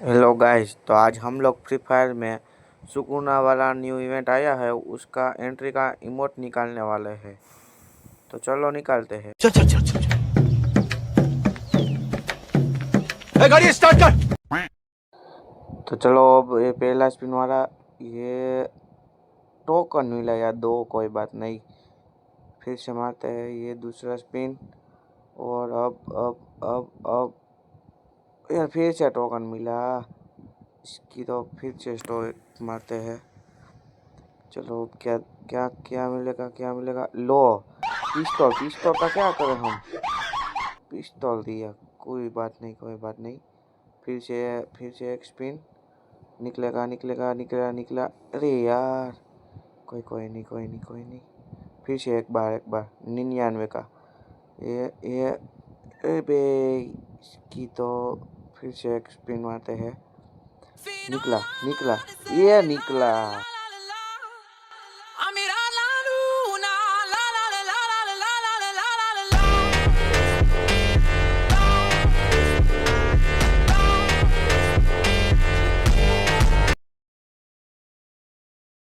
Hello guys, तो आज हम लोग फ्री फायर में सुकूना वाला न्यू इवेंट आया है, उसका एंट्री का इमोट निकालने वाले हैं। तो चलो निकालते हैं। चल चल चल चल चल। ए, गाड़ी स्टार्ट कर। तो चलो, अब ये पहला स्पिन वाला, ये टोकन मिला या दो, कोई बात नहीं। फिर से मारते हैं ये दूसरा स्पिन। और अब यार फिर से टोकन मिला। इसकी तो फिर से स्टोर मारते हैं। चलो, क्या क्या क्या मिलेगा, क्या मिलेगा। लो, पिस्तौल। पिस्तौल का क्या करें हम। पिस्तौल दिया, कोई बात नहीं, कोई बात नहीं। फिर से एक स्पिन। निकलेगा निकलेगा निकला निकला। अरे यार, कोई नहीं, कोई नहीं, कोई नहीं। फिर से एक बार 99 का। ये अबे, इसकी तो फिर से एक स्पिन मारते हैं। निकला निकला, ये निकला।